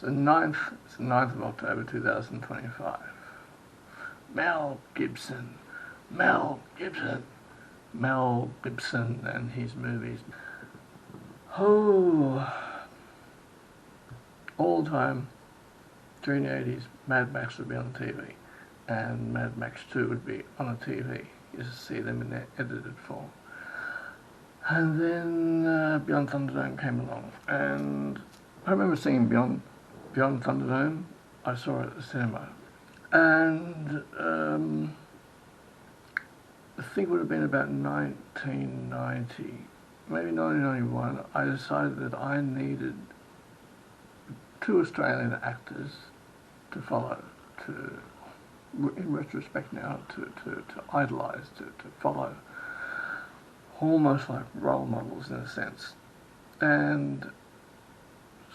It's the 9th of October 2025. Mel Gibson. Mel Gibson. Mel Gibson and his movies. Oh, all the time during the 80s, Mad Max would be on TV, and Mad Max 2 would be on a TV. You used to see them in their edited form. And then Beyond Thunderdome came along, and I remember seeing Beyond Thunderdome. I saw it at the cinema, and I think it would have been about 1990, maybe 1991. I decided that I needed 2 Australian actors to follow, in retrospect now, to idolise, to follow, almost like role models in a sense. And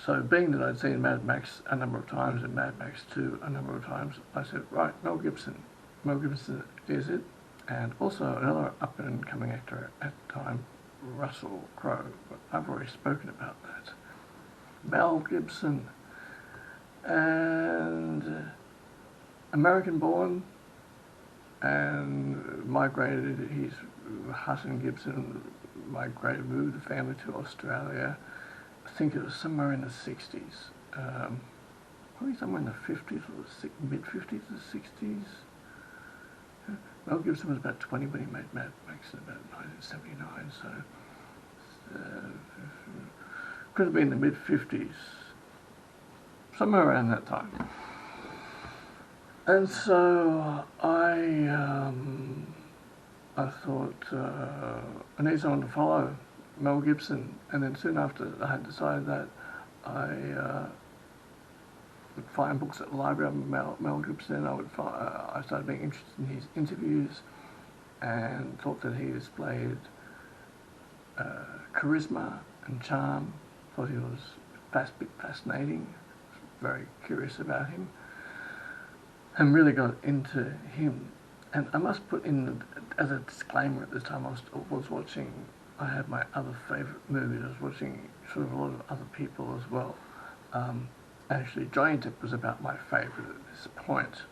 so, being that I'd seen Mad Max a number of times and Mad Max 2 a number of times, I said, right, Mel Gibson. Mel Gibson is it. And also another up-and-coming actor at the time, Russell Crowe. But I've already spoken about that. Mel Gibson. And American-born, and migrated, Hutton Gibson moved the family to Australia. I think it was somewhere in the 60s, probably somewhere in the 50s or mid-50s or 60s. Mel Gibson was about 20 when he made Mad Max in about 1979, so could have been the mid-50s, somewhere around that time. And so I thought I need someone to follow Mel Gibson, and then soon after I had decided that, I would find books at the library of Mel Gibson. I started being interested in his interviews, and thought that he displayed charisma and charm. Thought he was fascinating. Very curious about him, and really got into him. And I must put in, as a disclaimer, at this time I was watching, I had my other favourite movies. I was watching sort of a lot of other people as well. Actually, Johnny Depp was about my favourite at this point,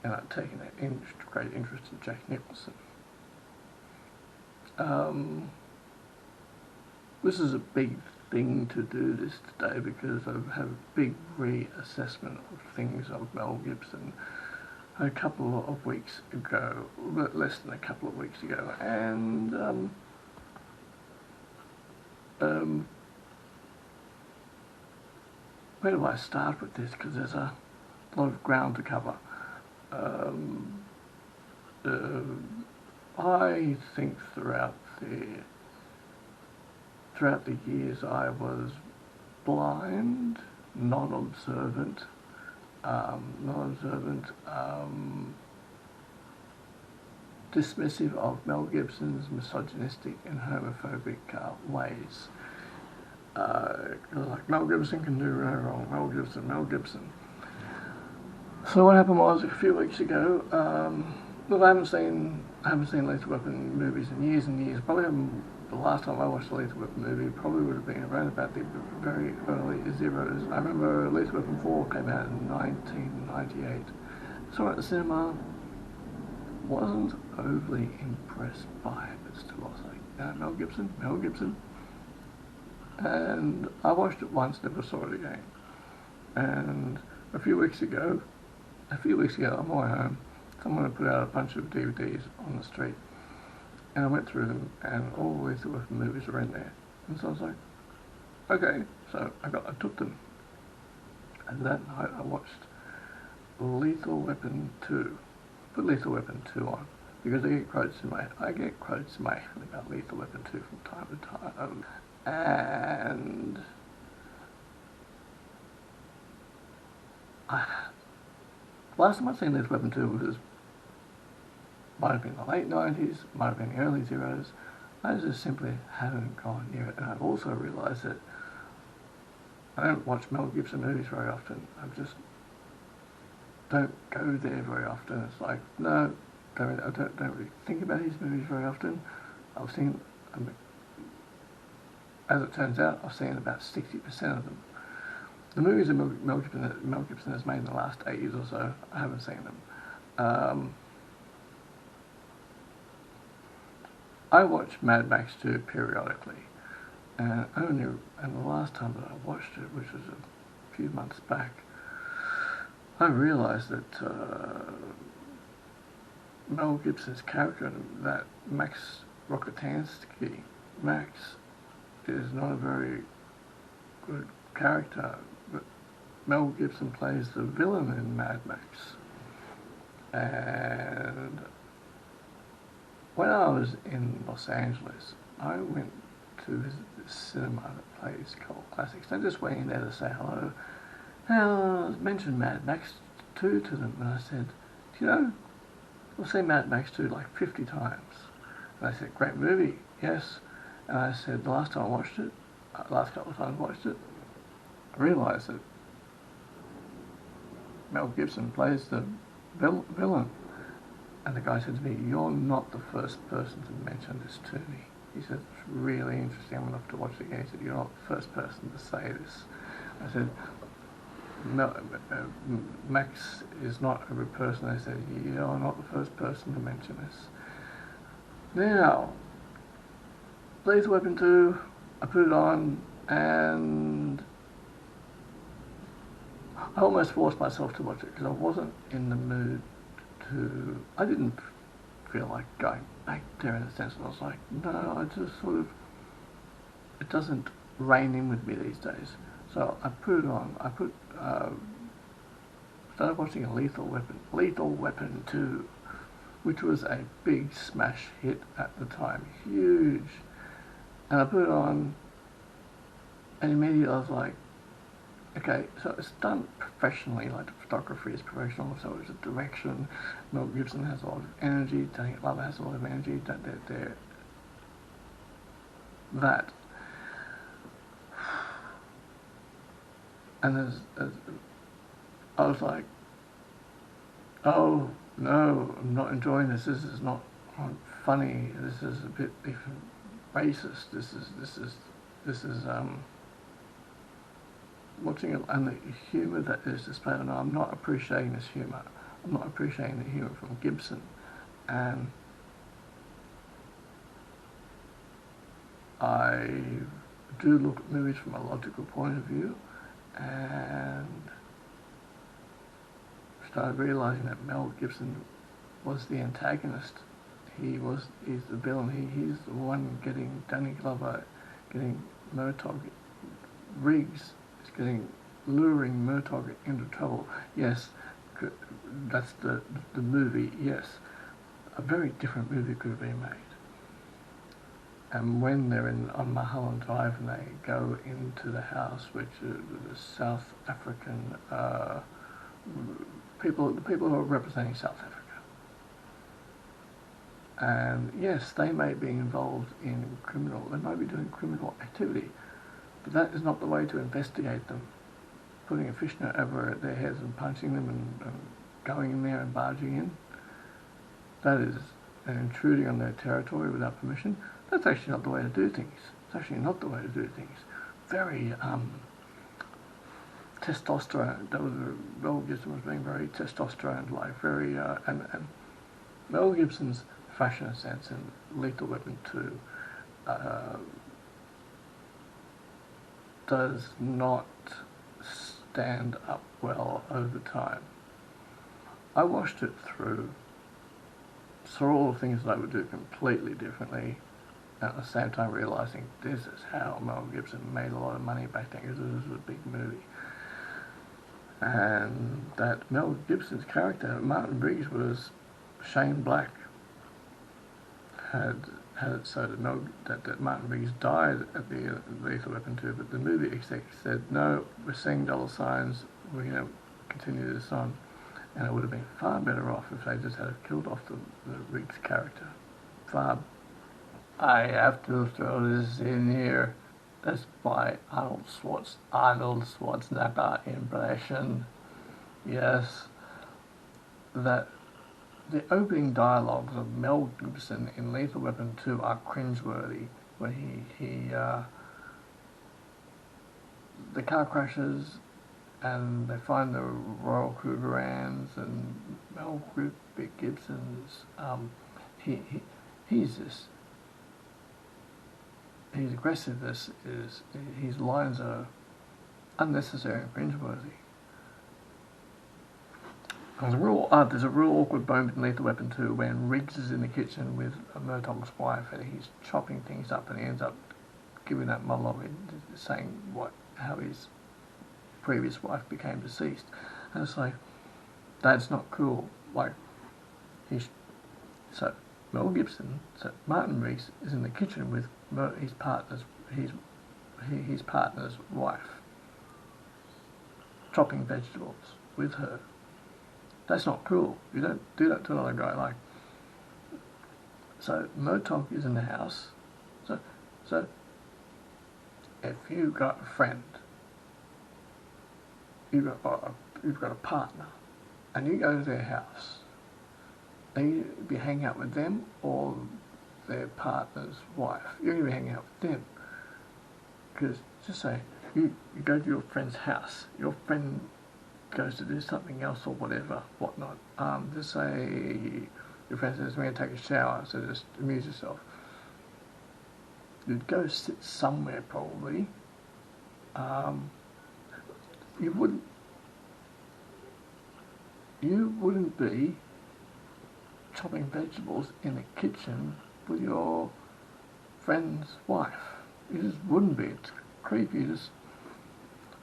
and I'd taken a great interest in Jack Nicholson. This is a big thing to do this today, because I have a big reassessment of things of Mel Gibson a couple of weeks ago, less than a couple of weeks ago, and where do I start with this? Because there's a lot of ground to cover. I think throughout the years I was blind, non-observant, dismissive of Mel Gibson's misogynistic and homophobic ways. Like, Mel Gibson can do no wrong. Mel Gibson. So what happened was, a few weeks ago, look, I haven't seen Lethal Weapon movies in years and years. Probably the last time I watched a Lethal Weapon movie probably would have been around about the very early zeros. I remember Lethal Weapon 4 came out in 1998. Saw it at the cinema. Wasn't overly impressed by it, but still I was like, Mel Gibson. And I watched it once, never saw it again. And a few weeks ago, on my way home, someone had put out a bunch of DVDs on the street, and I went through them, and all the Lethal Weapon movies were in there. And so I was like, okay, so I took them. And that night I watched Lethal Weapon 2. Put Lethal Weapon 2 on, because I get quotes in my head about Lethal Weapon 2 from time to time. And last time I'd seen Lethal Weapon 2 might have been the late 90s, might have been the early zeros. I just simply haven't gone near it. And I've also realised that I don't watch Mel Gibson movies very often. I just don't go there very often. It's like, no, I don't really think about his movies very often. I've seen, as it turns out, I've seen about 60% of them. the movies that Mel Gibson has made in the last 8 years or so, I haven't seen them. I watch Mad Max 2 periodically, and the last time that I watched it, which was a few months back, I realised that Mel Gibson's character, that Max Rokitansky, Max, is not a very good character, but Mel Gibson plays the villain in Mad Max. And when I was in Los Angeles, I went to visit this cinema place called Classics. I just went in there to say hello. And I mentioned Mad Max 2 to them, and I said, do you know, I've seen Mad Max 2 like 50 times. And they said, great movie, yes. And I said, the last time I watched it, last couple of times I watched it, I realised that Mel Gibson plays the villain. And the guy said to me, you're not the first person to mention this to me. He said, it's really interesting, I'm going to have to watch it again. He said, you're not the first person to say this. I said, Max is not a good person. I said, you're not the first person to mention this. Now, Lethal Weapon 2, I put it on, and I almost forced myself to watch it because I wasn't in the mood to. I didn't feel like going back there in a sense. I was like, no, I just sort of. It doesn't rein in with me these days. So I put it on. Started watching Lethal Weapon 2, which was a big smash hit at the time, huge. And I put it on, and immediately I was like, okay, so it's done professionally, like the photography is professional, so it's a direction. Mel Gibson has a lot of energy, Danny Glover has a lot of energy, that. And I was like, oh no, I'm not enjoying this. This is not funny. This is a bit even racist. This is watching it, and the humour that is displayed. And I'm not appreciating this humour. I'm not appreciating the humour from Gibson, and I do look at movies from a logical point of view, and started realising that Mel Gibson was the antagonist. He's the villain. He's the one getting Danny Glover, getting Murtaugh, Riggs is luring Murtaugh into trouble. Yes, that's the movie. Yes, a very different movie could have been made. And when they're on Mulholland Drive and they go into the house, which the South African the people who are representing South Africa. And yes, they may be involved in they might be doing criminal activity, but that is not the way to investigate them. Putting a fishnet over their heads and punching them and going in there and barging in, that is an intruding on their territory without permission. That's actually not the way to do things. It's actually not the way to do things. Very testosterone. Mel Gibson was being very testosterone-like, very and Mel Gibson's fashion sense in Lethal Weapon 2 does not stand up well over time. I watched it through, saw all the things that I would do completely differently, at the same time realising this is how Mel Gibson made a lot of money back then, because this was a big movie. And that Mel Gibson's character, Martin Briggs, was Shane Black. Had it so that Martin Briggs died at the Lethal Weapon 2, but the movie exec said, no, we're seeing dollar signs, we're going to continue this on. And it would have been far better off if they just had killed off the Riggs character. I have to throw this in here. That's my Arnold Schwarzenegger impression. Yes, that the opening dialogues of Mel Gibson in Lethal Weapon 2 are cringeworthy. When the car crashes, and they find the Royal Krugerrands and Mel Gibson's. He he's this. He's aggressive. His lines are unnecessary and cringeworthy. There's a real awkward moment in Lethal Weapon 2 when Riggs is in the kitchen with Murtaugh's wife and he's chopping things up and he ends up giving that monologue saying how his previous wife became deceased. And it's like, that's not cool. Like, so Martin Riggs is in the kitchen with his partner's wife, chopping vegetables with her. That's not cool. You don't do that to another guy. Like, so Murtaugh is in the house. So if you've got a friend, you've got a partner, and you go to their house, are you going to be hanging out with them or their partner's wife? You're going to be hanging out with them. Because just say you go to your friend's house, your friend goes to do something else or whatnot. Just say your friend says, "I'm going to take a shower," so just amuse yourself. You'd go sit somewhere probably. You wouldn't be chopping vegetables in the kitchen with your friend's wife. You just wouldn't be. It's creepy.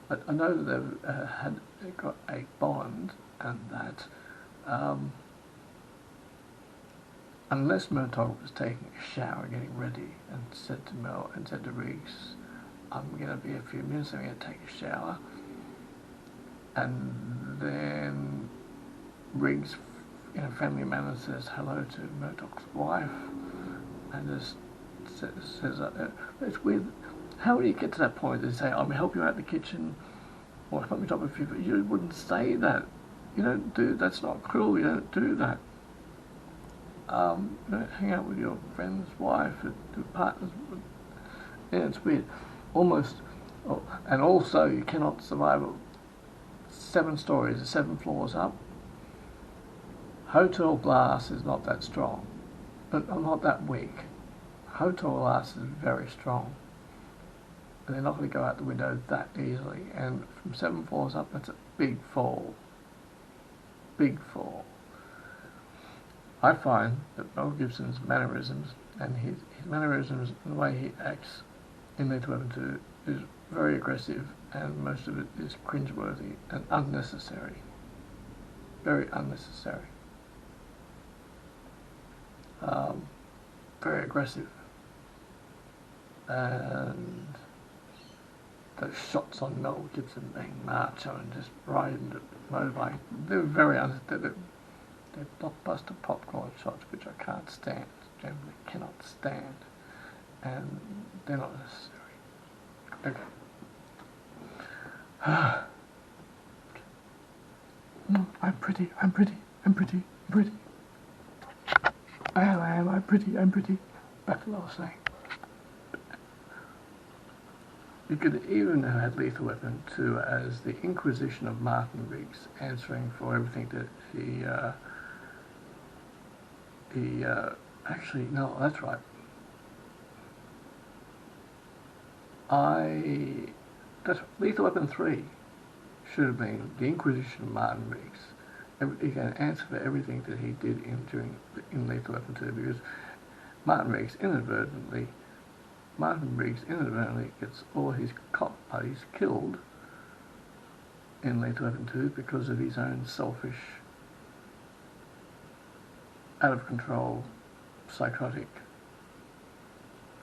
I know that they've got a bond, and that unless Murtaugh was taking a shower, getting ready, and said to Riggs, "I'm going to be a few minutes. I'm going to take a shower," and then Riggs, in a friendly manner, says hello to Murtaugh's wife, and just says, "It's weird. How do you get to that point and say, I'll help you out in the kitchen, or help me chop a few?" You wouldn't say that. You don't do. That's not cool. You don't do that. You don't hang out with your friend's wife, your partner's. Yeah, it's weird. Almost. Oh, and also, you cannot survive 7 stories, 7 floors up. Hotel glass is not that strong, but not that weak. Hotel glass is very strong. And they're not going to go out the window that easily. And from 7 floors up, that's a big fall. Big fall. I find that Mel Gibson's mannerisms and his mannerisms and the way he acts in Lethal Weapon 2 is very aggressive, and most of it is cringeworthy and unnecessary. Very unnecessary. Very aggressive. And those shots on Mel Gibson being macho and just riding the motorbike, they're very they're blockbuster popcorn shots, which I can't stand, generally cannot stand, and they're not necessary. Okay. I'm pretty. I am, I'm pretty. Back to what I was saying. You could even have had Lethal Weapon 2 as the Inquisition of Martin Riggs, answering for everything that actually, no, that's right. Lethal Weapon 3 should have been the Inquisition of Martin Riggs. He can answer for everything that he did in Lethal Weapon 2, because Martin Riggs inadvertently gets all his cop buddies killed in Lethal Weapon 2 because of his own selfish, out of control, psychotic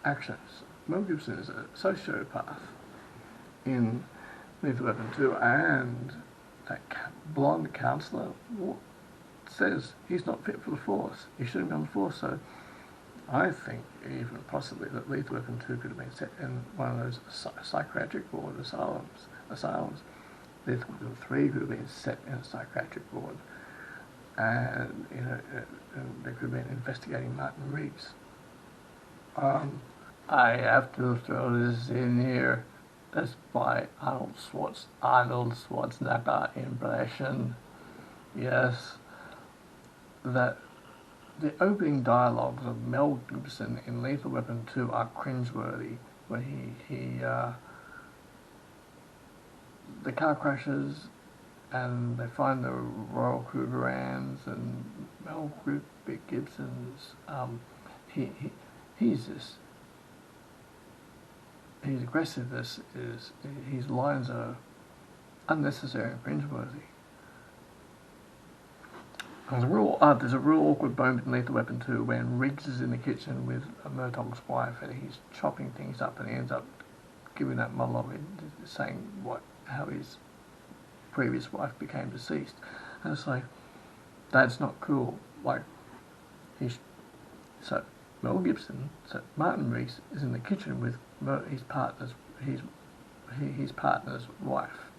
actions. Mel Gibson is a sociopath in Lethal Weapon 2, and that blonde counsellor says he's not fit for the Force. He shouldn't be on the Force. So I think even possibly that Lethal Weapon 2 could have been set in one of those psychiatric ward asylums. Lethal Weapon 3 could have been set in a psychiatric ward, and they could have been investigating Martin Riggs. I have to throw this in here. That's by Arnold Schwarzenegger impression. Yes, that the opening dialogues of Mel Gibson in Lethal Weapon 2 are cringeworthy, where the car crashes and they find the Royal Cougarans and Mel Gibson's, he's this, his aggressiveness his lines are unnecessary and cringeworthy. There's a real awkward moment in Lethal Weapon 2 when Riggs is in the kitchen with Murtaugh's wife and he's chopping things up and he ends up giving that monologue saying how his previous wife became deceased. And it's like, that's not cool. Like, so Martin Riggs is in the kitchen with his partner's wife,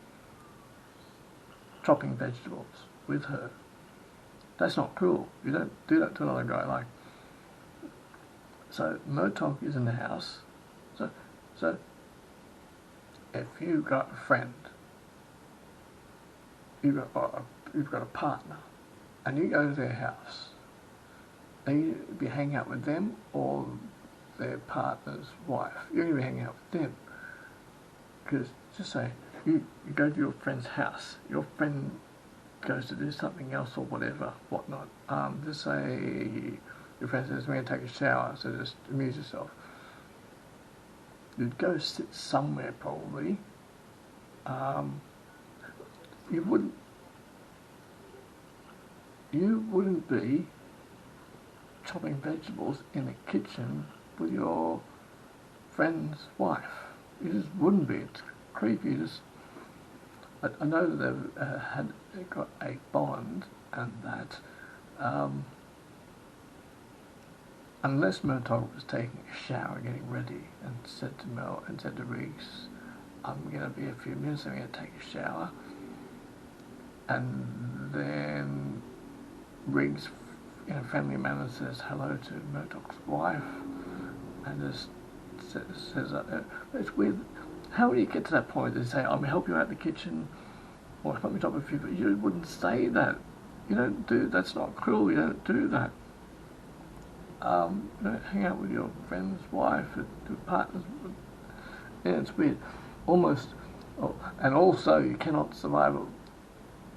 chopping vegetables with her. That's not cool. You don't do that to another guy. So Murtaugh is in the house. So if you've got a friend, you've got a partner, and you go to their house, and you be hanging out with them or their partner's wife. You're going to be hanging out with them, because just say you go to your friend's house. Your friend goes to do something else or whatnot. Just say your friend says, "We're going to take a shower," so just amuse yourself. You'd go sit somewhere probably. You wouldn't be chopping vegetables in the kitchen with your friend's wife. You just wouldn't be. It's creepy. I know that they've got a bond, and that unless Murtaugh was taking a shower, getting ready, and said to Riggs, "I'm going to be a few minutes. I'm going to take a shower," and then Riggs, in a friendly manner, says hello to Murtaugh's wife, and just says, "It's weird. How do you get to that point to say, I'm going to help you out in the kitchen, or help me chop a few," but you wouldn't say that. You don't do, that's not cool, you don't do that. You don't hang out with your friend's wife, your partner's, yeah, it's weird. And also you cannot survive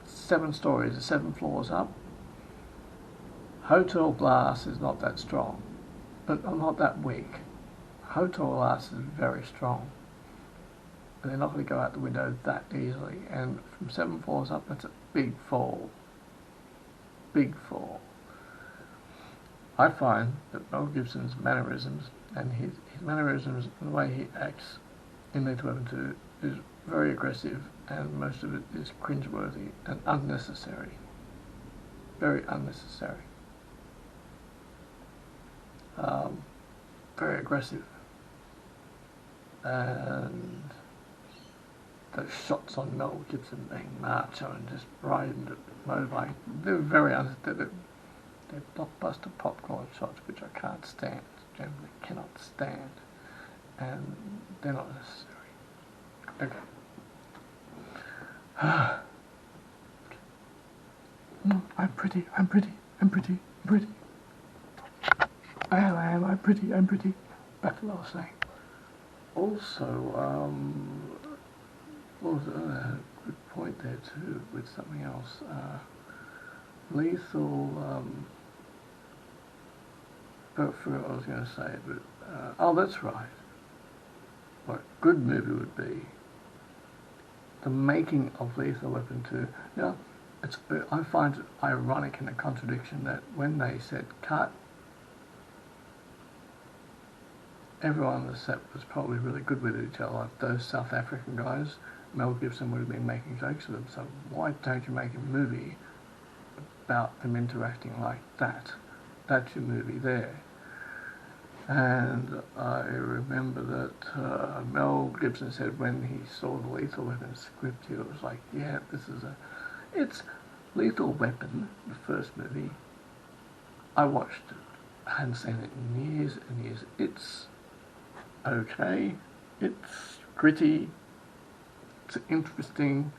7 stories, 7 floors up. Hotel glass is not that strong, but not that weak. Hotel glass is very strong. And they're not going to go out the window that easily. And from 7 floors up, that's a big fall. Big fall. I find that Mel Gibson's mannerisms and his mannerisms and the way he acts in Lethal Weapon 2 is very aggressive, and most of it is cringeworthy and unnecessary. Very unnecessary. Very aggressive. And those shots on Mel Gibson being macho and just riding the motorbike, they're they're blockbuster popcorn shots, which I can't stand, generally cannot stand, and they're not necessary. Okay. I'm pretty. I'm pretty. Back to what I was saying. Also, what was a good point there too, with something else. Lethal, I forgot what I was going to say, but, oh, that's right. What a good movie would be the making of Lethal Weapon 2. Now, I find it ironic and a contradiction that when they said cut, everyone on the set was probably really good with each other. Like those South African guys, Mel Gibson would have been making jokes with them, so why don't you make a movie about them interacting like that? That's your movie there. And I remember that Mel Gibson said when he saw the Lethal Weapon script, he was like, yeah, it's Lethal Weapon, the first movie. I watched it. I hadn't seen it in years and years. It's okay. It's gritty. It's interesting,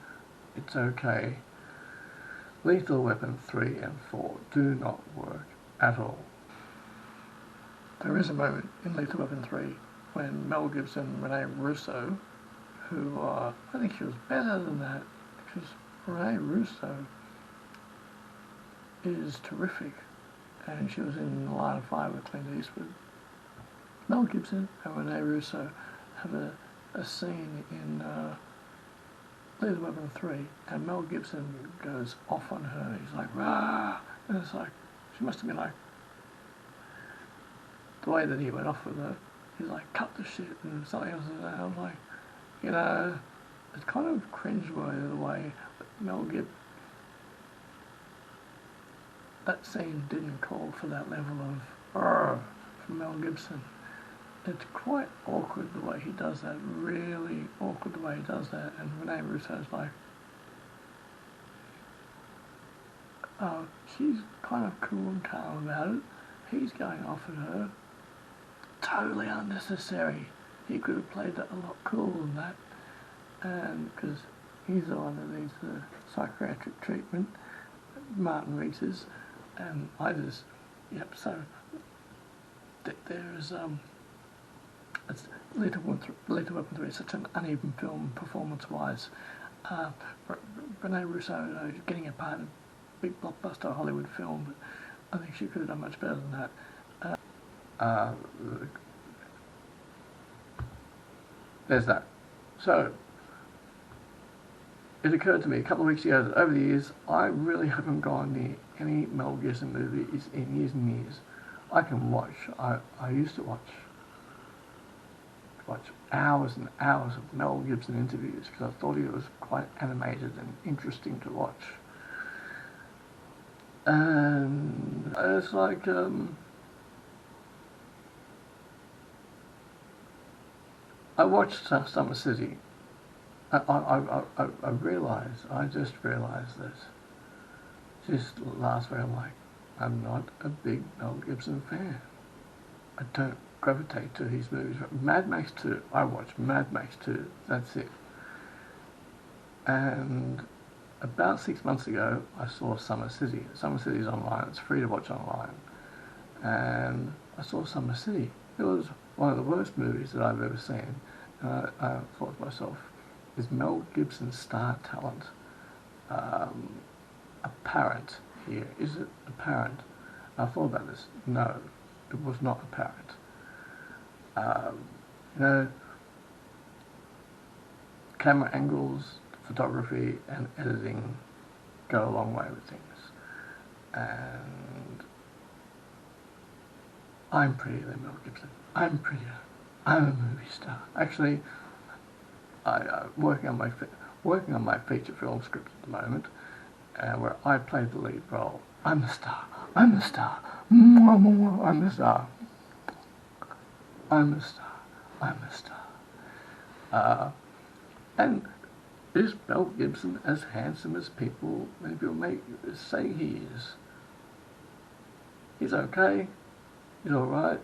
it's okay. Lethal Weapon 3 and 4 do not work at all. There is a moment in Lethal Weapon 3 when Mel Gibson, Rene Russo, who I think she was better than that, because Rene Russo is terrific, and she was in Line of Fire with Clint Eastwood. Mel Gibson and Rene Russo have a scene in Lethal Weapon 3, and Mel Gibson goes off on her. He's like, rah! And it's like, she must have been like, the way that he went off with her, he's like, cut the shit, and something else. And I was like, you know, it's kind of cringeworthy the way that Mel Gibson, that scene didn't call for that level of from Mel Gibson. It's quite awkward the way he does that, really awkward the way he does that, and Rene Russo's like, oh, she's kind of cool and calm about it. He's going off at her. Totally unnecessary. He could have played that a lot cooler than that, and because he's the one that needs the psychiatric treatment, Martin Reese's, and I just, yep, so there's, it's Lethal Weapon 3 is such an uneven film performance-wise. Rene Russo getting a part in a big blockbuster Hollywood film, but I think she could have done much better than that. There's that. So, it occurred to me a couple of weeks ago that over the years, I really haven't gone near any Mel Gibson movies in years and years. I can watch, I used to watch hours and hours of Mel Gibson interviews because I thought he was quite animated and interesting to watch. And it's like, I watched Summer City. I just realised this. Just last week I'm like, I'm not a big Mel Gibson fan. I don't gravitate to his movies. Mad Max 2, I watched Mad Max 2, that's it. And about 6 months ago, I saw Summer City. Summer City's online, it's free to watch online. And I saw Summer City. It was one of the worst movies that I've ever seen. And I thought to myself, is Mel Gibson's star talent apparent here? Is it apparent? I thought about this. No, it was not apparent. You know, camera angles, photography and editing go a long way with things. And I'm prettier than Mel Gibson. I'm prettier. I'm a movie star. Actually, I'm working on my feature film script at the moment, where I played the lead role. I'm the star. I'm the star. I'm the star. I'm the star. I'm the star. And is Mel Gibson as handsome as many people say he is? He's okay. He's all right.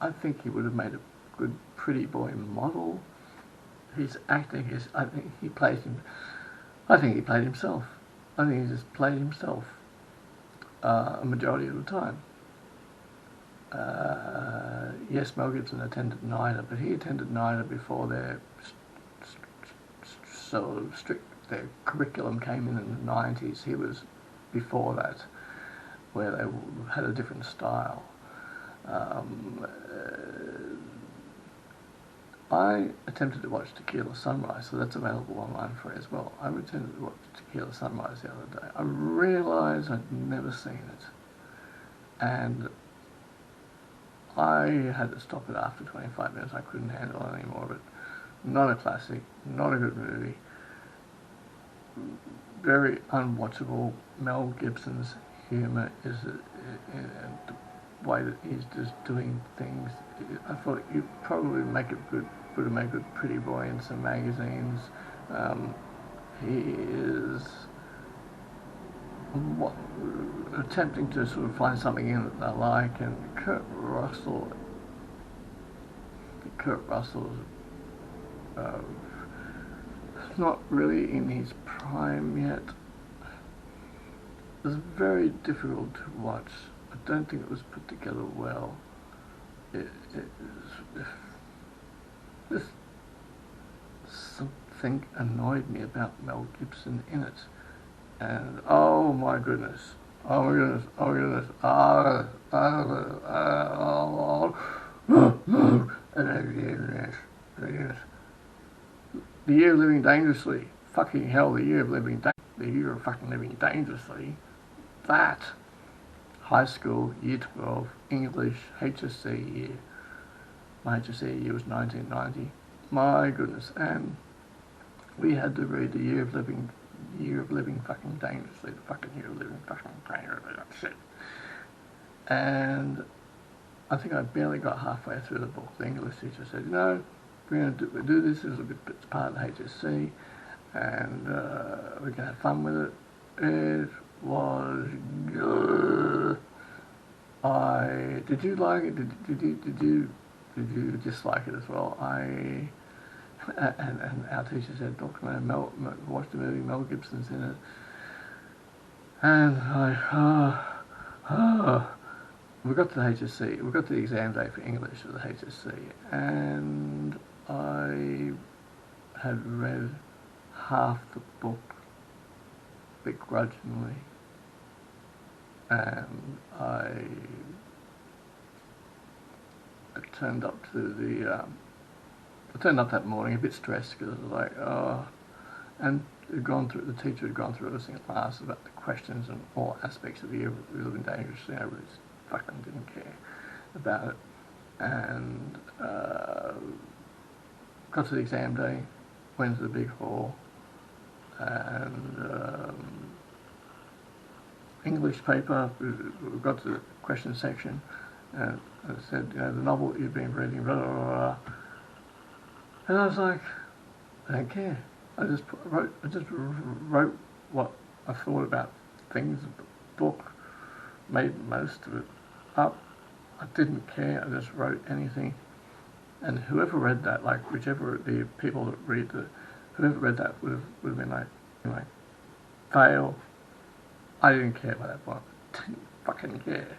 I think he would have made a good pretty boy model. His acting is, I think he played himself. I think he just played himself a majority of the time. Yes, Mel Gibson attended NIDA, but he attended NIDA before their sort of their curriculum came in the 90s. He was before that, where they had a different style. I attempted to watch Tequila Sunrise, so that's available online for as well. I attempted to watch Tequila Sunrise the other day. I realised I'd never seen it, and I had to stop it after 25 minutes. I couldn't handle it anymore. But not a classic, not a good movie. Very unwatchable. Mel Gibson's humour is the way that he's just doing things. I thought you'd probably would have made a good pretty boy in some magazines. He is attempting to sort of find something in it that I like, and Kurt Russell's not really in his prime yet. It was very difficult to watch. I don't think it was put together well. Just something annoyed me about Mel Gibson in it. And oh my goodness, oh my goodness, oh my goodness, the year of living dangerously, fucking hell, the year of fucking living dangerously, that, high school, year 12, English, HSC year, my HSC year was 1990, my goodness, and we had to read the year of living fucking dangerously, the fucking year of living fucking dangerously, that shit. And I think I barely got halfway through the book. The English teacher said, we're going to do this as a bit part of the HSC, and we're going to have fun with it. It was good. Did you like it? Did you dislike it as well? And our teacher said, look, watch the movie, Mel Gibson's in it. And we got to the HSC, we got to the exam day for English at the HSC, and I had read half the book begrudgingly, and I turned up that morning a bit stressed because I was like, and the teacher had gone through everything in class about the questions and all aspects of the year we live in dangerously. I really fucking didn't care about it. And got to the exam day, went to the big hall, and English paper, we got to the question section, and it said, the novel you've been reading, blah, blah, blah. And I was like, I don't care. I just wrote what I thought about things. The book made most of it up. I didn't care. I just wrote anything. And whoever read that, like whichever the people that read whoever read that would have been like fail. I didn't care about that book. Didn't fucking care.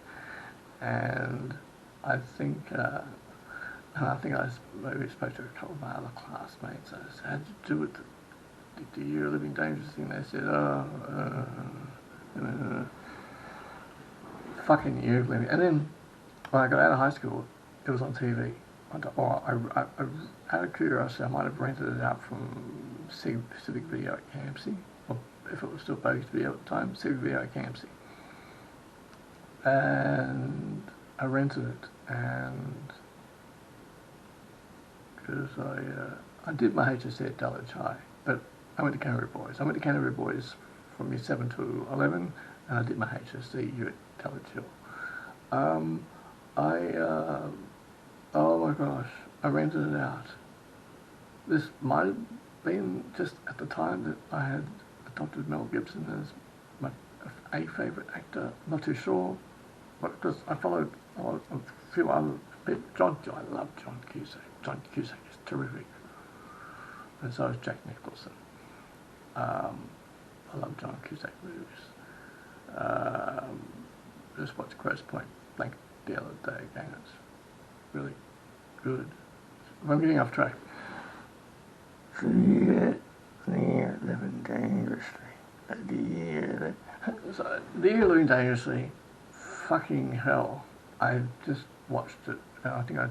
And I think. And I think I maybe spoke to a couple of my other classmates. I said, how'd you do with the year of living dangerously? And they said, fucking year of living. And then when I got out of high school, it was on TV. I out of curiosity, I might have rented it out from Civic Video at Campsie, or if it was still Bogus Video at the time, Civic Video at Campsie. And I rented it, and because I did my HSC at Dulwich High, but I went to Canterbury Boys. I went to Canterbury Boys from year 7 to 11, and I did my HSC here at Dulwich Hill. Oh my gosh, I rented it out. This might have been just at the time that I had adopted Mel Gibson as a favourite actor. I'm not too sure, but because I followed a few other people. I love John Cusack. John Cusack is terrific, and so is Jack Nicholson. I love John Cusack movies. Just watched Grosse Point Blank the other day again. It's really good. I'm getting off track. The year living dangerously. The year living dangerously. Fucking hell! I just watched it. I think I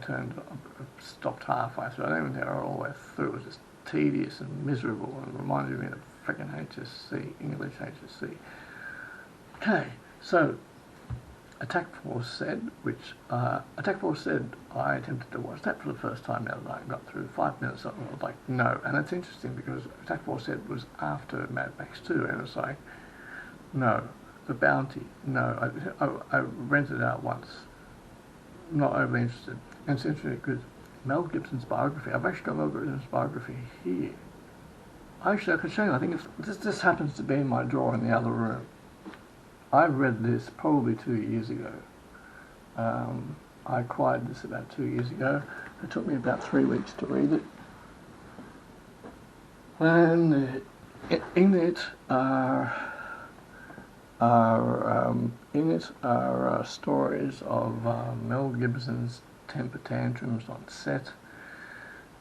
stopped halfway through. I don't even think I got all the way through. It was just tedious and miserable and reminded me of freaking HSC, English HSC. Okay, so Attack Force said, I attempted to watch that for the first time now that I got through 5 minutes of it. I was like, no. And it's interesting because Attack Force said was after Mad Max 2, and it's like, no. The Bounty, no. I rented it out once. Not overly interested. And it's interesting because Mel Gibson's biography, I've actually got Mel Gibson's biography here. Actually, I could show you. I think this happens to be in my drawer in the other room. I read this probably 2 years ago. I acquired this about 2 years ago. It took me about 3 weeks to read it. And in it are stories of Mel Gibson's temper tantrums on set,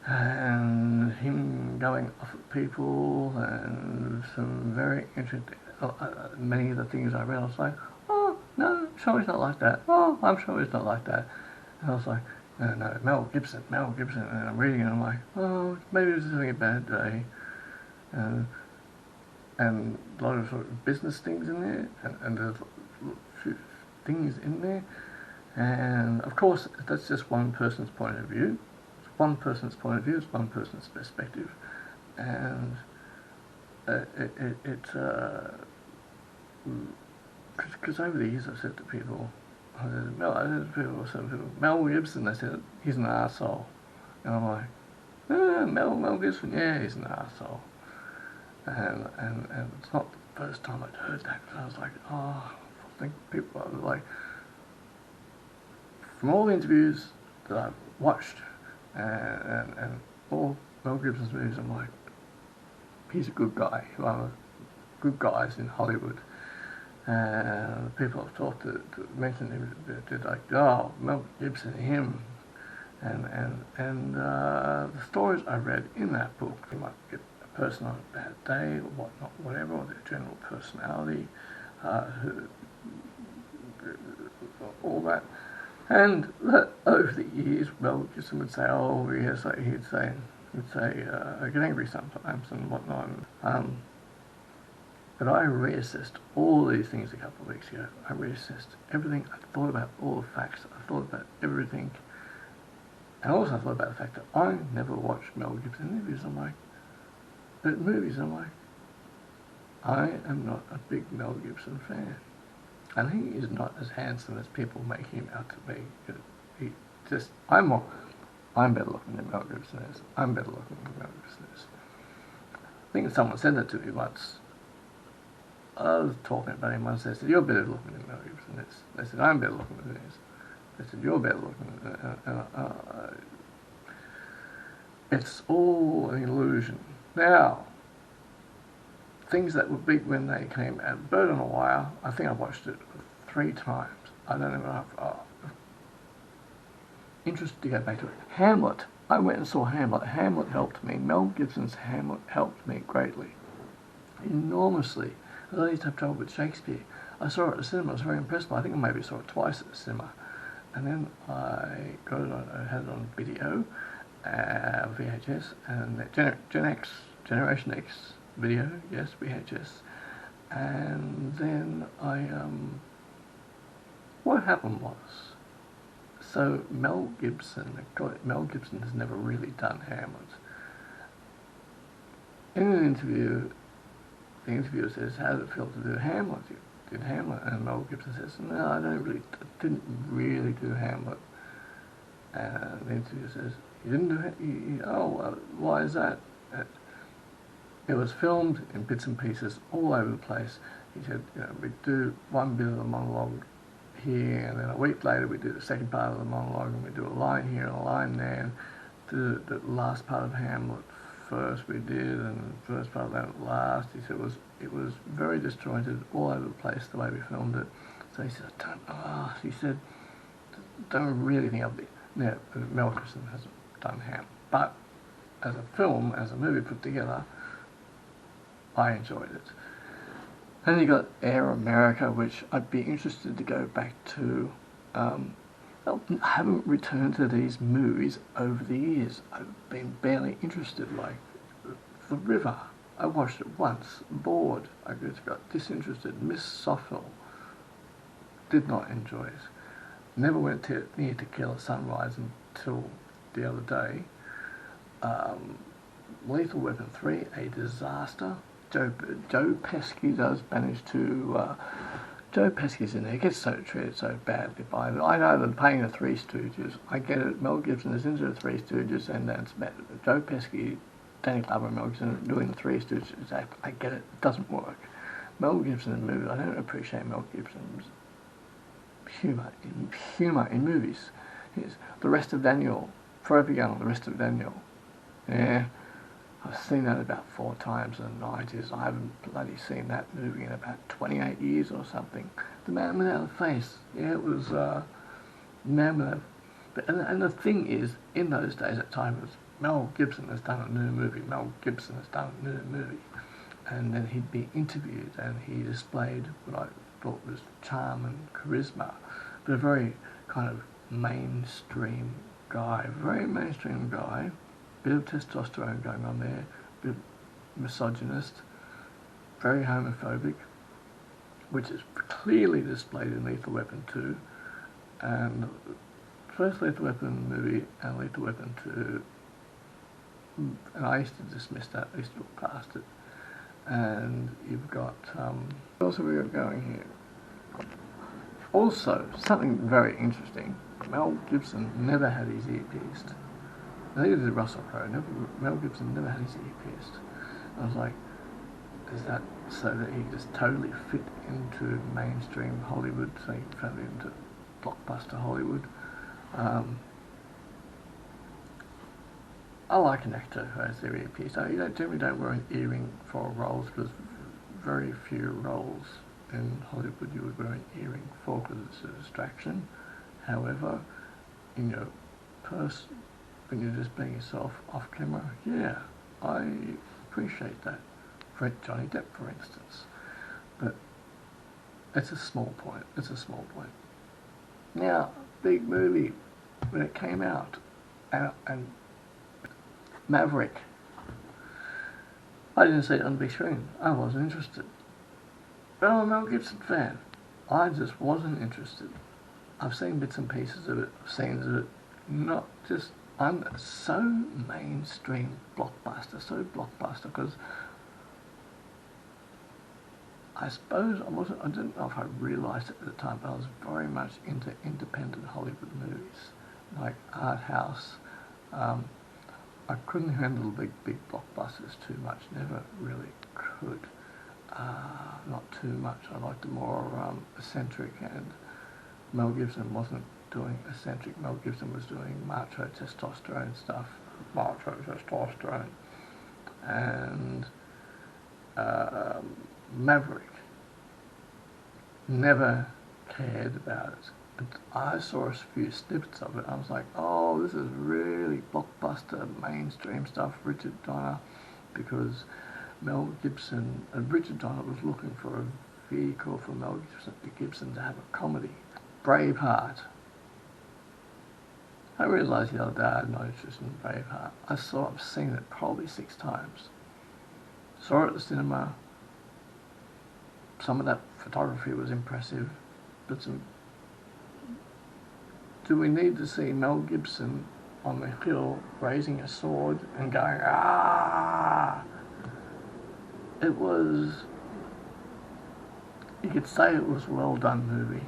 and him going off at people, and some very interesting. Many of the things I read, I was like, oh no, I'm sure he's not like that. Oh, I'm sure he's not like that. And I was like, no, Mel Gibson. And I'm reading it, and I'm like, oh, maybe he's having a bad day. And a lot of sort of business things in there, and there's a few things in there. And of course, that's just one person's point of view. It's one person's point of view, it's one person's perspective. And it's because over the years I've said to people, Mel Gibson, they said, he's an arsehole. And I'm like, Mel Gibson, yeah, he's an arsehole. And it's not the first time I'd heard that. I was like, oh, I think people are like, from all the interviews that I've watched and all Mel Gibson's movies, I'm like, he's a good guy. One of the good guys in Hollywood. And people I've talked to mention him, they're like, oh, Mel Gibson, him. And the stories I read in that book, you might get a person on a bad day or whatnot, whatever, or their general personality, all that. And over the years, Mel Gibson would say, oh, yes, he'd say, I get angry sometimes and whatnot. But I reassessed all these things a couple of weeks ago. I reassessed everything. I thought about all the facts. I thought about everything. And also I thought about the fact that I never watched Mel Gibson movies. I'm like, I am not a big Mel Gibson fan. And he is not as handsome as people make him out to be. He just, I'm better looking than Mel Gibson is. I'm better looking than Mel Gibson is. I think someone said that to me once. I was talking about him once. They said, you're better looking than Mel Gibson is. They said, I'm better looking than he is. They said, you're better looking than it's all an illusion. Now, things that were big when they came out. Bird on a Wire, I think I watched it 3 times. I don't know if I'm interested to go back to it. Hamlet, I went and saw Hamlet. Hamlet helped me. Mel Gibson's Hamlet helped me greatly. Enormously. I used to have trouble with Shakespeare. I saw it at the cinema. I was very impressed by it. I think I maybe saw it twice at the cinema. And then I had it on video, VHS, and Generation X video, yes, VHS. And then what happened was, so Mel Gibson has never really done Hamlet. In an interview, the interviewer says, how did it feel to do Hamlet? You did Hamlet? And Mel Gibson says, no, I didn't really do Hamlet. And the interviewer says, you didn't do it? Well, why is that? It was filmed in bits and pieces all over the place. He said, we'd do one bit of the monologue here, and then a week later we'd do the second part of the monologue, and we'd do a line here and a line there, and do the last part of Hamlet first we did, and the first part of that last. He said it was very disjointed all over the place the way we filmed it. So he said, don't really think of it. Yeah, Mel Gibson hasn't done Hamlet, but as a film, as a movie put together, I enjoyed it. Then you got Air America, which I'd be interested to go back to. I haven't returned to these movies over the years. I've been barely interested, like The River. I watched it once, bored. I just got disinterested. Miss Soffel, did not enjoy it. Never went near Tequila Sunrise until the other day. Lethal Weapon 3, a disaster. Joe Pesci does manage to... Joe Pesci's in there. He gets treated so badly by it. I know they're paying the Three Stooges. I get it. Mel Gibson is into the Three Stooges, and that's bad. Joe Pesci, Danny Glover, and Mel Gibson doing the Three Stooges. I get it. It doesn't work. Mel Gibson in movies. I don't appreciate Mel Gibson's humour in movies. The Rest of Daniel, Forever Young, The Rest of Daniel. Yeah, I've seen that about 4 times in the 90s. I haven't bloody seen that movie in about 28 years or something. The Man Without a Face. Yeah, it was Man Without. And the thing is, in those days at time, it was Mel Gibson has done a new movie. Mel Gibson has done a new movie, and then he'd be interviewed, and he displayed what I thought was charm and charisma, but a very kind of mainstream guy, very mainstream guy. Bit of testosterone going on there, bit misogynist, very homophobic, which is clearly displayed in Lethal Weapon 2, and first Lethal Weapon movie and Lethal Weapon 2, and I used to dismiss that, I used to look past it. And you've got, what else have we got going here? Also, something very interesting, Mel Gibson never had his ear pierced. Neither did Russell Crowe. Mel Gibson never had his ear pierced. I was like, is that so that he just totally fit into mainstream Hollywood, so he fell into blockbuster Hollywood? I like an actor who has their ear pierced. You generally don't wear an earring for roles, because very few roles in Hollywood you would wear an earring for, because it's a distraction. However, in your purse, when you're just being yourself off camera, yeah, I appreciate that. For Johnny Depp, for instance. But it's a small point. It's a small point. Now, big movie, when it came out, and Maverick, I didn't see it on the big screen. I wasn't interested. But I'm a Mel Gibson fan. I just wasn't interested. I've seen bits and pieces of it, scenes of it, not just, I'm so mainstream blockbuster, because I suppose I didn't know if I realised it at the time, but I was very much into independent Hollywood movies, like art house. I couldn't handle big blockbusters too much, never really could. Not too much. I liked the more eccentric, and Mel Gibson wasn't doing eccentric. Mel Gibson was doing macho testosterone stuff. Macho testosterone. And Maverick, never cared about it. But I saw a few snippets of it. I was like, oh, this is really blockbuster, mainstream stuff, Richard Donner, because Mel Gibson, Richard Donner was looking for a vehicle for Mel Gibson to have a comedy. Braveheart. I realised the other day I had no interest in Braveheart. I've seen it probably 6 times. Saw it at the cinema. Some of that photography was impressive, but do we need to see Mel Gibson on the hill raising a sword and going, ah? It was, you could say it was a well done movie.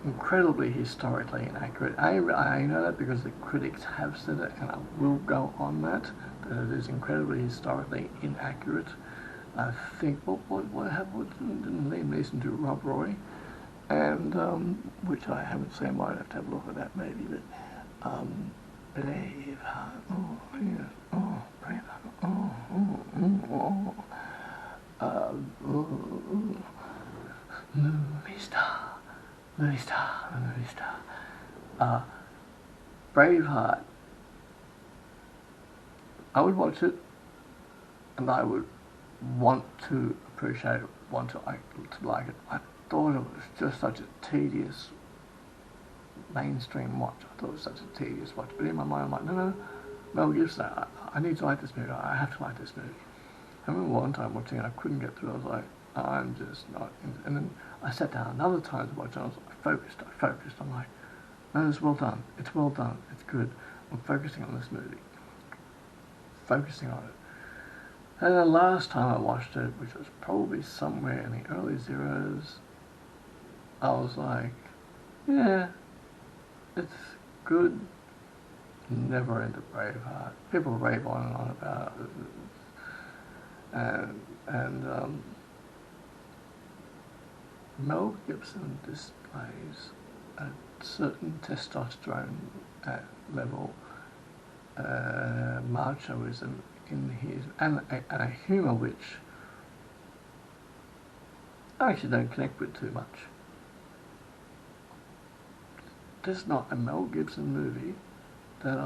Incredibly historically inaccurate. I know that because the critics have said it, and I will go on that it is incredibly historically inaccurate. I think, what happened? Didn't Liam Neeson do Rob Roy? And, which I haven't seen, might have to have a look at that maybe, but, Braveheart, oh, yes, oh, Braveheart, movie star. Braveheart, I would watch it, and I would want to appreciate it, want to like it. I thought it was just such a tedious mainstream watch. I thought it was such a tedious watch. But in my mind, I'm like, no, Mel Gibson, I need to like this movie. I have to like this movie. I remember one time watching it, I couldn't get through. I was like, I'm just not. And then I sat down another time to watch it. I focused. I'm like, no, it's well done. It's well done. It's good. I'm focusing on this movie. Focusing on it. And the last time I watched it, which was probably somewhere in the early zeros, I was like, yeah, it's good. Never into Braveheart. People rave on and on about it. And Mel Gibson displays a certain testosterone level, machoism in his, and a humour which I actually don't connect with too much. There's not a Mel Gibson movie that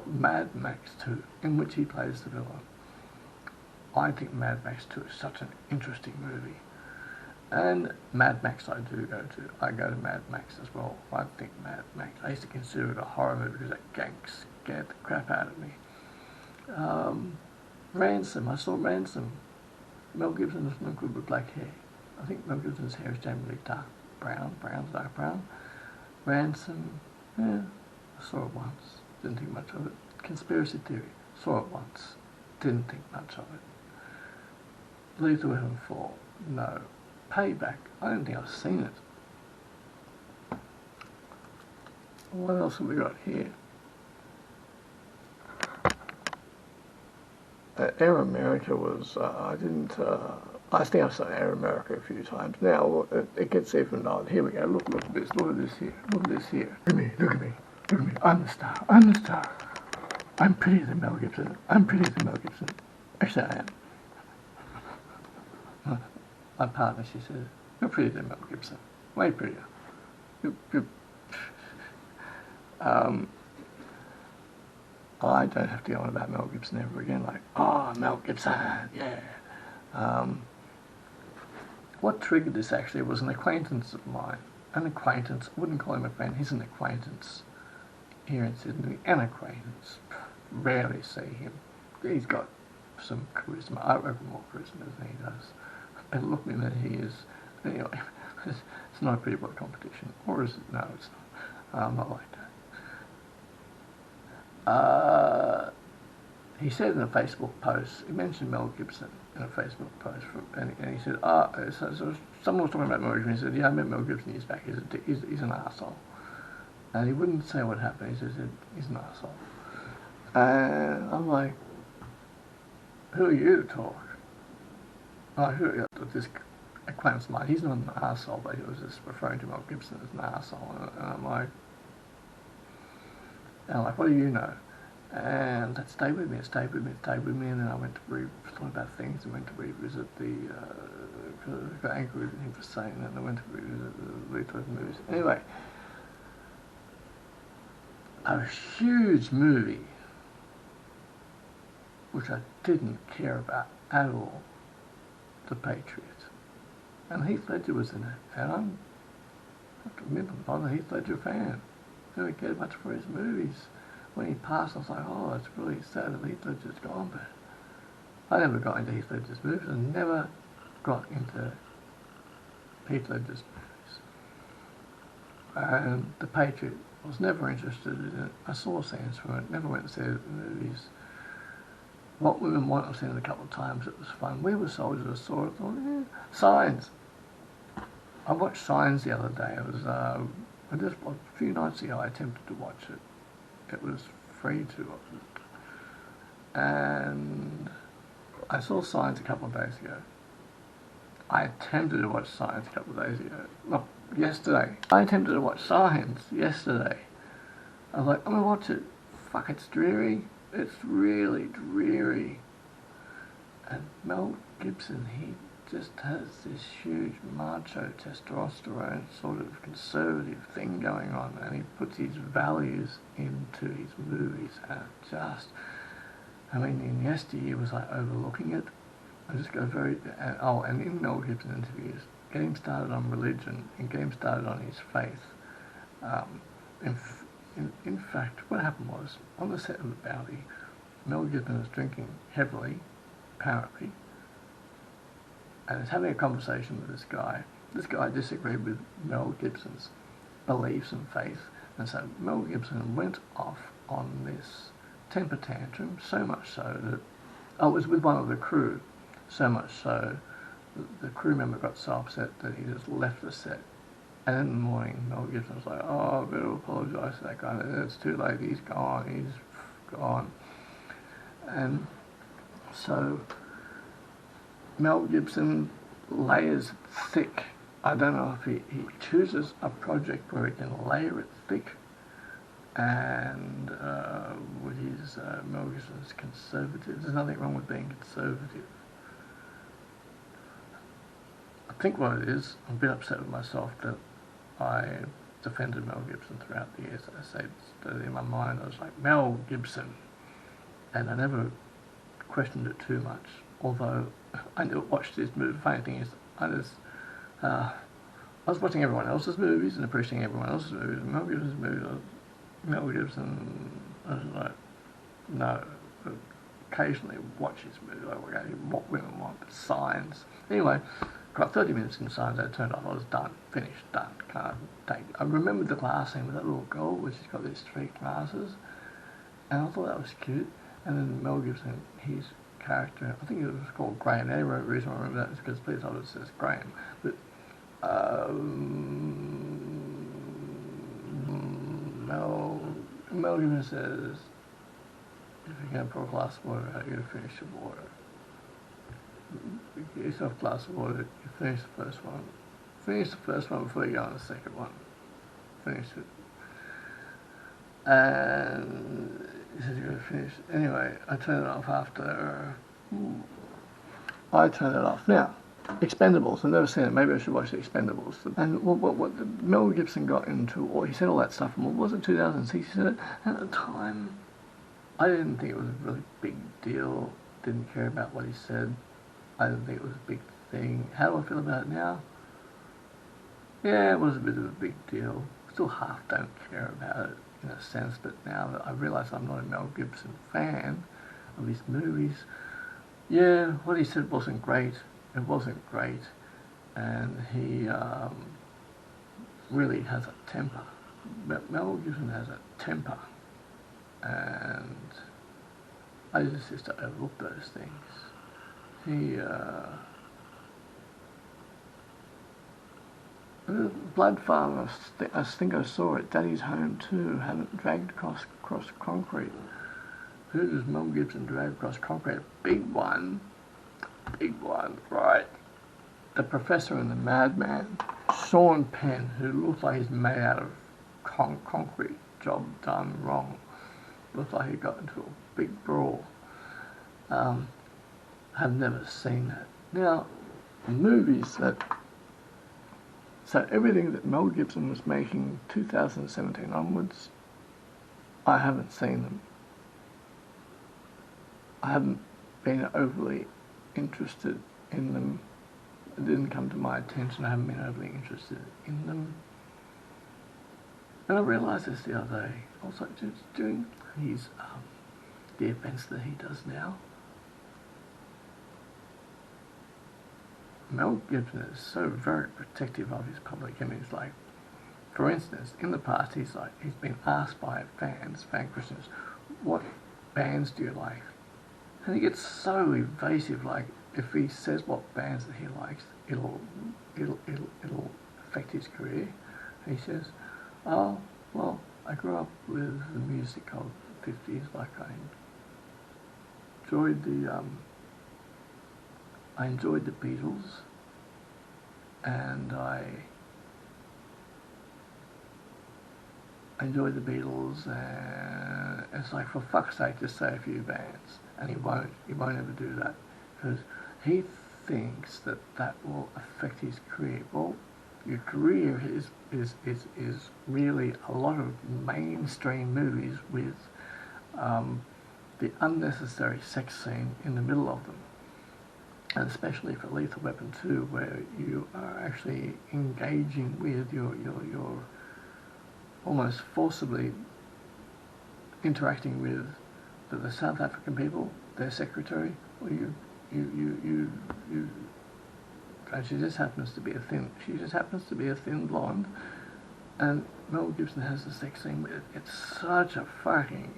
Mad Max 2, in which he plays the villain. I think Mad Max 2 is such an interesting movie. And Mad Max I do go to. I go to Mad Max as well. I think Mad Max, I used to consider it a horror movie because that gang scared the crap out of me. Ransom, I saw Ransom. Mel Gibson is not good with black hair. I think Mel Gibson's hair is generally dark brown. Ransom, yeah, I saw it once, didn't think much of it. Conspiracy Theory, saw it once, didn't think much of it. Lethal Weapon 4, no. Payback, I don't think I've seen it. What else have we got here? Air America was, I think I've seen Air America a few times. Now, it gets even odd. Here we go, look at this here, look at this here. Look at me, I'm the star. I'm prettier than Mel Gibson. Actually, I am. My partner, she says, you're prettier than Mel Gibson. Way prettier. I don't have to go on about Mel Gibson ever again, like, oh, Mel Gibson, yeah. What triggered this actually was an acquaintance of mine. An acquaintance, I wouldn't call him a friend, he's an acquaintance here in Sydney, an acquaintance. Rarely see him. He's got some charisma. I reckon more charisma than he does. But look at he is. Anyway, it's not a pretty boy competition. Or is it? No, it's not. I'm not like that. He said in a Facebook post, he mentioned Mel Gibson in a Facebook post, and he said, so someone was talking about Mel Gibson, he said, yeah, I met Mel Gibson years back, he's an arsehole. And he wouldn't say what happened, he said, he's an arsehole. And I'm like, who are you to talk? This acquaintance of mine, he's not an arsehole, but he was just referring to Mel Gibson as an arsehole. And I'm like, what do you know? And that stayed with me. And then I went to thought about things and went to revisit because I got angry with him for saying that, and I went to revisit the Lethal movies. Anyway, a huge movie which I didn't care about at all, The Patriot. And Heath Ledger was in it, and I'm a Heath Ledger fan. I didn't care much for his movies. When he passed, I was like, oh, it's really sad that Heath Ledger's gone, but I never got into Heath Ledger's movies. I never got into Heath Ledger's movies. And The Patriot, I was never interested in it. I saw scenes from it, never went and saw it in the movies. What Women Want, I've seen it a couple of times, it was fun. We Were Soldiers, I saw it, I thought, yeah. Signs. I watched Signs the other day. It was, a few nights ago I attempted to watch it. It was free to, and I saw Signs a couple of days ago. I attempted to watch Signs a couple of days ago. Look, yesterday. I attempted to watch Signs yesterday. I was like, I'm going to watch it. Fuck, it's dreary. It's really dreary. And Mel Gibson, he just has this huge macho testosterone sort of conservative thing going on, and he puts his values into his movies, and in yesteryear was like overlooking it. I just go and in Mel Gibson interviews, getting started on religion and getting started on his faith. In fact, what happened was, on the set of The Bounty, Mel Gibson was drinking heavily, apparently, and was having a conversation with this guy. This guy disagreed with Mel Gibson's beliefs and faith, and so Mel Gibson went off on this temper tantrum, so much so that, it was with one of the crew, so much so that the crew member got so upset that he just left the set. And in the morning, Mel Gibson was like, oh, I better apologise to that guy. It's too late, he's gone. And so Mel Gibson layers thick. I don't know if he chooses a project where he can layer it thick and with his Mel Gibson's conservative. There's nothing wrong with being conservative. I think what it is, I'm a bit upset with myself that I defended Mel Gibson throughout the years. I said that in my mind I was like, Mel Gibson, and I never questioned it too much, although I watched this movie. The funny thing is, I was watching everyone else's movies and appreciating everyone else's movies. Mel Gibson's movies, Mel Gibson, I was like, no. Occasionally watch his movie, like, okay, what women want, Signs. Anyway, about 30 minutes in Signs, I turned off. I was done, finished, done. Can't take. I remembered the glass scene with that little girl, where she's got these 3 glasses, and I thought that was cute. And then Mel Gibson, his character, I think it was called Graham. The only reason I remember that is because police officer says Graham. But Mel Gibson says, if you're going to pour a glass of water out, you're going to finish the water. You get yourself a glass of water, you finish the first one. Finish the first one before you go on the second one. Finish it. And he said, you're going to finish. Anyway, I turned it off after. I turned it off. Now, Expendables. I've never seen it. Maybe I should watch the Expendables. And what Mel Gibson got into, or he said all that stuff, and what was it, 2006? He said it. And at the time, I didn't think it was a really big deal. Didn't care about what he said. I didn't think it was a big thing. How do I feel about it now? Yeah, it was a bit of a big deal. Still half don't care about it in a sense, but now that I realise I'm not a Mel Gibson fan of his movies, yeah, what he said wasn't great. It wasn't great, and he really has a temper. Mel Gibson has a temper, and I just used to overlook those things. He, Blood Farm, I think I saw it. Daddy's Home too. Haven't dragged across concrete. Who does Mel Gibson drag across concrete? Big one, right? The Professor and the Madman. Sean Penn, who looks like he's made out of concrete. Job done wrong. Looks like he got into a big brawl. I've never seen that. Now, movies that... So everything that Mel Gibson was making 2017 onwards, I haven't seen them. I haven't been overly interested in them. It didn't come to my attention. I haven't been overly interested in them. And I realised this the other day. Also, doing his the events that he does now. Mel Gibson is so very protective of his public image. Like, for instance, in the past, he's been asked by fan questions, what bands do you like? And he gets so evasive. Like, if he says what bands that he likes, it'll affect his career. And he says, oh, well, I grew up with the music of the 50s. Like, I enjoyed the Beatles, and I enjoyed the Beatles, and it's like, for fuck's sake, just say a few bands. And he won't ever do that, because he thinks that will affect his career. Well, your career is really a lot of mainstream movies with the unnecessary sex scene in the middle of them. And especially for Lethal Weapon 2, where you are actually engaging with your almost forcibly interacting with the South African people, their secretary, or and she just happens to be a thin blonde, and Mel Gibson has a sex scene with it. It's such a fucking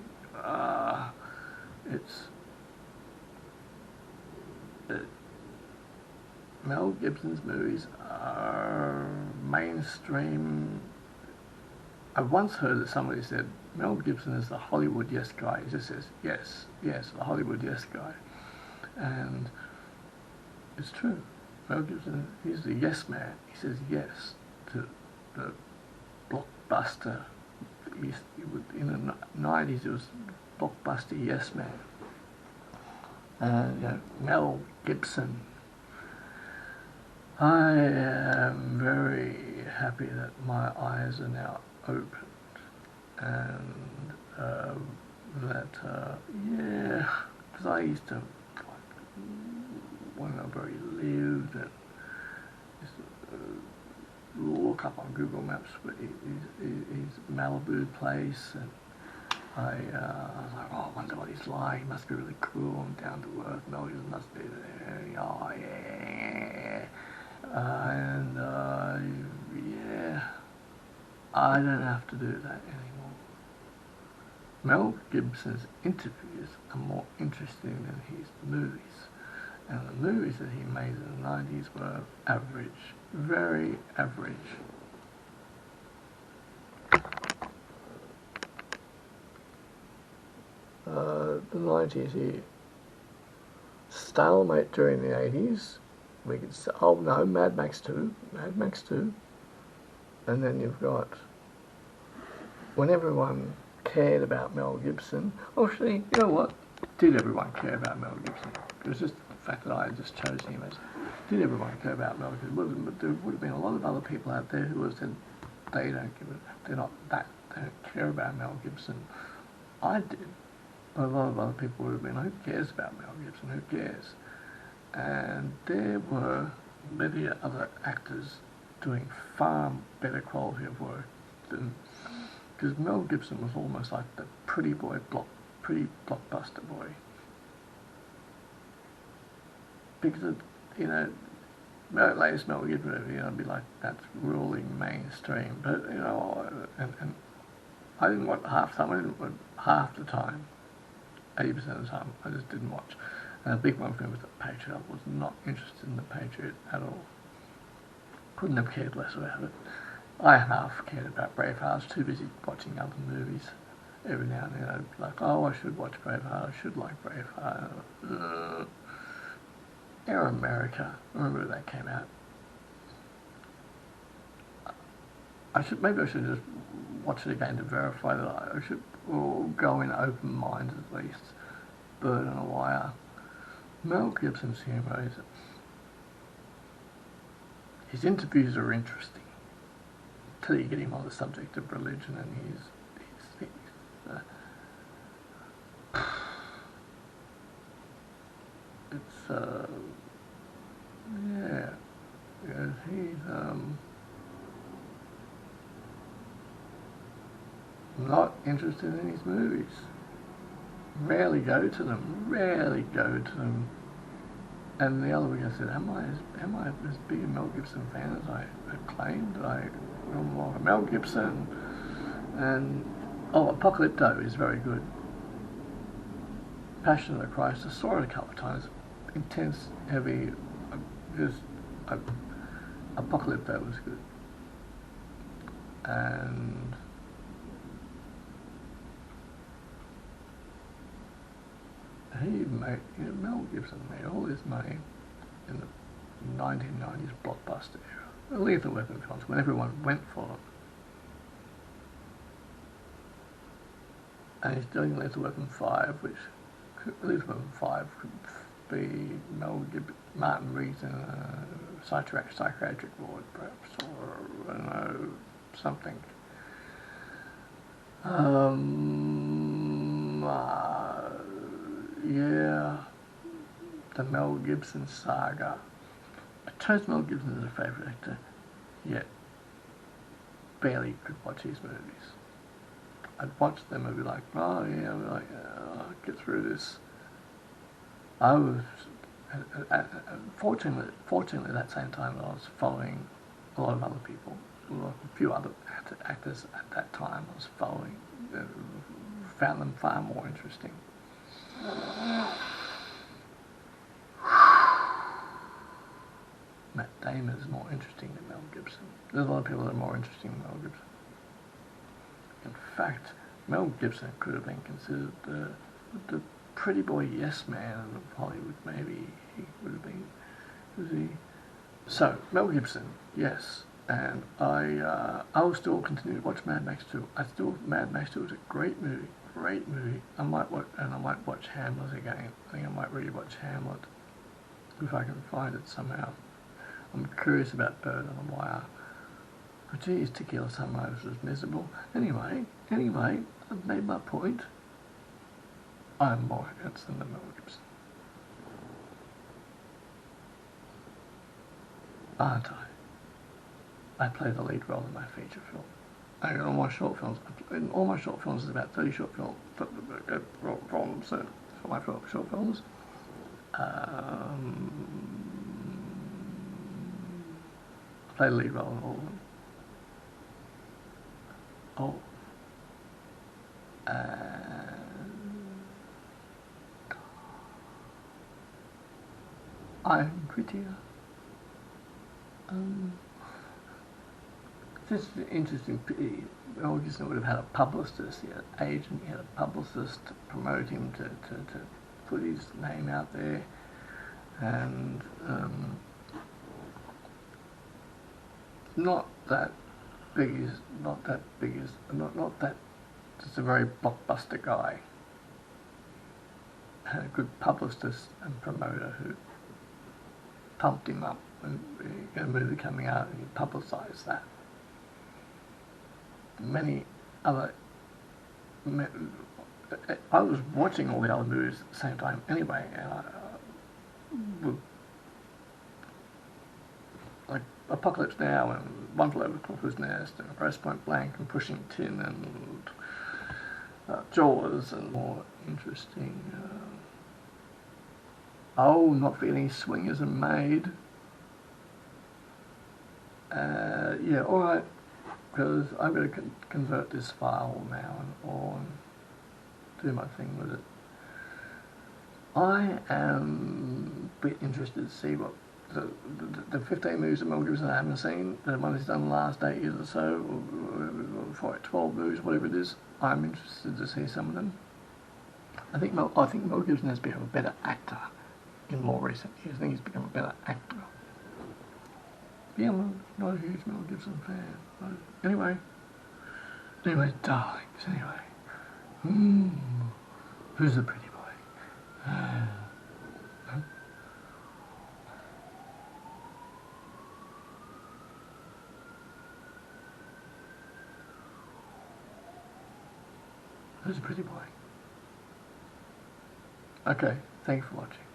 Mel Gibson's movies are mainstream. I once heard that somebody said Mel Gibson is the Hollywood yes guy. He just says yes, the Hollywood yes guy. And it's true. Mel Gibson, he's the yes man. He says yes to the blockbuster, in the 90s, it was blockbuster Yes Man. Mel Gibson. I am very happy that my eyes are now opened, and because I used to wonder where he lived, and used to look up on Google Maps his Malibu place, and I was like, oh, I wonder what he's like. He must be really cool and down to earth. Mel Gibson must be there. Oh yeah. I don't have to do that anymore. Mel Gibson's interviews are more interesting than his movies. And the movies that he made in the 90s were average, very average. The 90s, he stalemate during the 80s. We could say, oh no, Mad Max 2, and then you've got when everyone cared about Mel Gibson. Actually, you know what? Did everyone care about Mel Gibson? It was just the fact that I just chose him as. Did everyone care about Mel Gibson? There would have been a lot of other people out there who would have said they don't care about Mel Gibson. I did. But a lot of other people would have been, who cares about Mel Gibson? Who cares? And there were many other actors doing far better quality of work than, because Mel Gibson was almost like the pretty blockbuster boy. Because latest Mel Gibson movie, I'd be like, that's ruling mainstream. But and I didn't watch half the time. I didn't watch half the time. 80% of the time, I just didn't watch. And a big one for me was The Patriot. I was not interested in The Patriot at all. Couldn't have cared less about it. I half cared about Braveheart. I was too busy watching other movies. Every now and then I'd be like, oh, I should watch Braveheart. I should like Braveheart. Air America. I remember when that came out. Maybe I should just watch it again to verify that I should go in open mind at least. Bird on a Wire. Mel Gibson's humour is. His interviews are interesting until you get him on the subject of religion and his things. He's not interested in his movies. Rarely go to them. And the other week I said, am I as big a Mel Gibson fan as I claimed? I'm more of a Mel Gibson. And Apocalypto is very good. Passion of the Christ, I saw it a couple of times. Intense, heavy, Apocalypto was good. And Mel Gibson made all his money in the 1990s blockbuster era. The Lethal Weapon films, when everyone went for them. And he's doing Lethal Weapon 5, which Lethal Weapon 5 could be Mel Gibson, Martin Rees in a psychiatric ward, perhaps, or I don't know, something. The Mel Gibson saga. I chose Mel Gibson as a favourite actor, yet barely could watch his movies. I'd watch them and be like, oh yeah, I'd be like, I'll get through this. I was, fortunately at that same time I was following a lot of other people, a few other actors at that time I was following, found them far more interesting. Matt Damon is more interesting than Mel Gibson. There's a lot of people that are more interesting than Mel Gibson. In fact, Mel Gibson could have been considered the pretty boy yes man of Hollywood. Maybe he would have been. Was he? So Mel Gibson, yes, And I will still continue to watch Mad Max 2. Mad Max 2 is a great movie, great movie. I might watch Hamlet again. I think I might rewatch Hamlet if I can find it somehow. I'm curious about Bird on a Wire. But geez, Tequila Sunrise was miserable. Anyway, I've made my point. I'm more against than Mel Gibson. Aren't I? I play the lead role in my feature film. I got all my short films. In all my short films, there's about 30 short films for my short films. I play the lead role in all of them. Oh. I'm prettier. Just an interesting pity. Mel Gibson would have had a publicist, he had an agent, he had a publicist to promote him, to put his name out there, and not that just a very blockbuster guy. Had a good publicist and promoter who pumped him up when he had a movie coming out and he publicised that. Many other... I was watching all the other movies at the same time anyway, and I would, like Apocalypse Now and One Flew Over the Cuckoo's Nest and Grosse Point Blank and Pushing Tin and Jaws and more interesting... not forgetting Swingers and Maid. Yeah, alright, because I'm going to convert this file now and do my thing with it. I am a bit interested to see what the 15 movies that Mel Gibson I haven't seen, the one he's done the last 8 years or so, or 12 movies, whatever it is. I'm interested to see some of them. I think Mel Gibson has become a better actor in more recent years. I think he's become a better actor. Yeah, I'm not a huge Mel Gibson fan. But anyway, darlings, who's the pretty boy? Who's the pretty boy? Okay, thanks for watching.